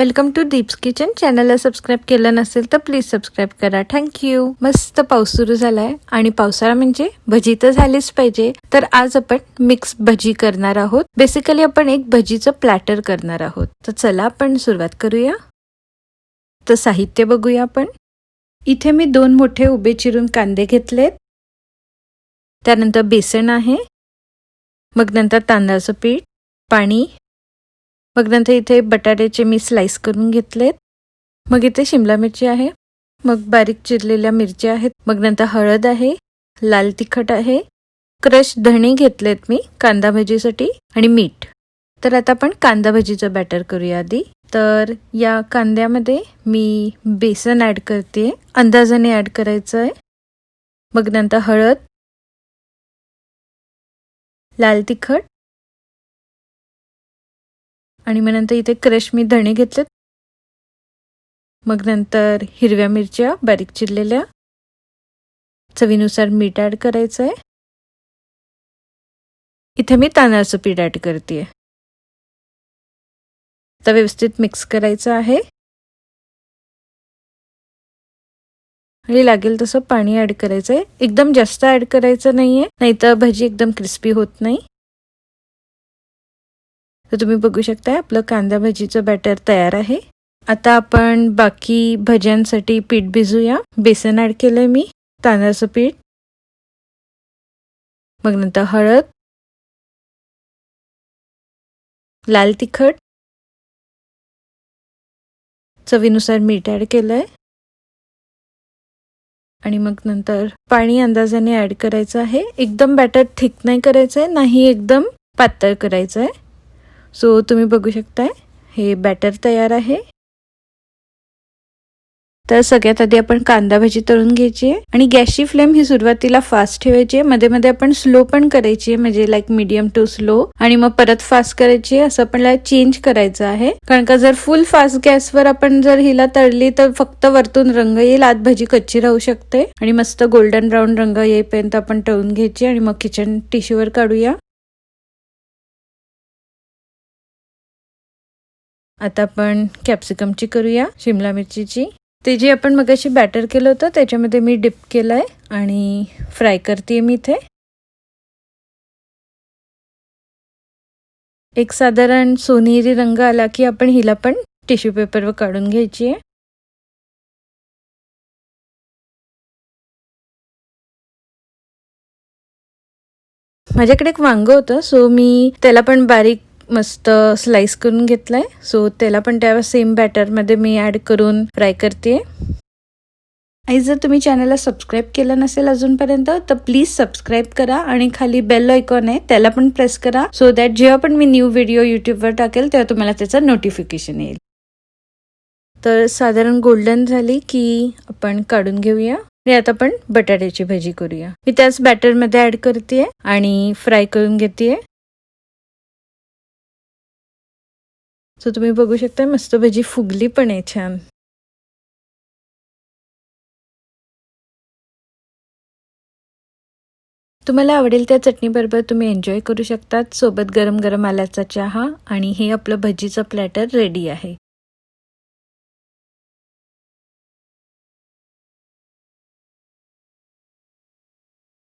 Welcome to Deeps kitchen. चॅनलला subscribe केलं नसेल तर प्लीज सबस्क्राईब करा. थँक्यू. मस्त पाऊस सुरू झालाय आणि पावसाळा म्हणजे भजी तर झालीच पाहिजे. तर आज आपण मिक्स भजी करणार आहोत. बेसिकली आपण एक भजीचं प्लॅटर करणार आहोत. तर चला आपण सुरुवात करूया. तर साहित्य बघूया आपण. इथे मी 2 मोठे उभे चिरून कांदे घेतलेत. त्यानंतर बेसन आहे, मग नंतर तांदळाचं पीठ, पाणी, मग नंतर इथे बटाट्याचे मी स्लाइस करून घेतलेत. मग इथे शिमला मिरची आहे, मग बारीक चिरलेल्या मिरच्या आहेत, मग नंतर हळद आहे, लाल तिखट आहे, क्रश धणे घेतलेत मी कांदा भजीसाठी आणि मीठ. तर आता आपण कांदा भजीचं बॅटर करूया आधी. तर या कांद्यामध्ये मी बेसन ॲड करते, अंदाजाने ॲड करायचं आहे. मग नंतर हळद, लाल तिखट आणि मग नंतर इथे क्रश मी धणे घेतलेत. मग नंतर हिरव्या मिरच्या बारीक चिरलेल्या, चवीनुसार मीठ ॲड करायचं आहे. इथे मी तांदळाचं पीठ ॲड करते. तर व्यवस्थित मिक्स करायचं आहे आणि लागेल तसं पाणी ॲड करायचं आहे. एकदम जास्त ॲड करायचं नाहीये, नाहीतर भजी एकदम क्रिस्पी होत नाही. तर तुम्ही बघू शकता आपलं कांदा भजीचं बॅटर तयार आहे. आता आपण बाकी भज्यांसाठी पीठ भिजूया. बेसन ॲड केलंय मी, तांदळाचं पीठ, मग नंतर हळद, लाल तिखट, चवीनुसार मीठ ॲड केलंय आणि मग नंतर पाणी अंदाजाने ॲड करायचं आहे. एकदम बॅटर थिक नाही करायचं आहे, नाही एकदम पातळ करायचं आहे. सो तुम्ही बघू शकताय हे बॅटर तयार आहे. तर सगळ्यात आधी आपण कांदा भजी तळून घ्यायची आहे आणि गॅसची फ्लेम ही सुरुवातीला फास्ट ठेवायची आहे. मध्ये मध्ये आपण स्लो पण करायची आहे, म्हणजे लाईक मीडियम टू स्लो, आणि मग परत फास्ट करायची आहे. असं आपल्याला चेंज करायचं आहे, कारण का जर फुल फास्ट गॅसवर आपण जर हिला तळली तर फक्त वरतून रंग येईल, आत भजी कच्ची राहू शकते. आणि मस्त गोल्डन ब्राऊन रंग येईपर्यंत आपण तळून घ्यायची आणि मग किचन टिश्यूवर काढूया. आता आपण कॅप्सिकमची करूया, शिमला मिरचीची. ते जे आपण मगाशी बॅटर केलं होतं त्याच्यामध्ये मी डिप केलंय आणि फ्राय करते मी इथे. एक साधारण सोनेरी रंग आला की आपण हिला पण टिश्यू पेपरवर काढून घ्यायची आहे. माझ्याकडे एक वांग होतं, सो मी त्याला पण बारीक मस्त स्लाइस करून घेतलाय. सो त्याला पण त्या सेम बॅटरमध्ये मी ॲड करून फ्राय करते. आणि जर तुम्ही चॅनलला सबस्क्राईब केलं नसेल अजूनपर्यंत तर प्लीज सबस्क्राईब करा आणि खाली बेल आयकॉन आहे त्याला पण प्रेस करा, सो दॅट जेव्हा पण मी न्यू व्हिडिओ यूट्यूबवर टाकेल तेव्हा तुम्हाला त्याचं नोटिफिकेशन येईल. तर साधारण गोल्डन झाली की आपण काढून घेऊया आणि आता आपण बटाट्याची भजी करूया. मी त्याच बॅटरमध्ये ॲड करते आणि फ्राय करून घेते. सो तुम्ही बघू शकता मस्त भजी फुगली पण आहे छान. तुम्हाला आवडेल त्या चटणीबरोबर तुम्ही एन्जॉय करू शकतात. सोबत गरम गरम आल्याचा चहा आणि हे आपलं भजीचं प्लॅटर रेडी आहे.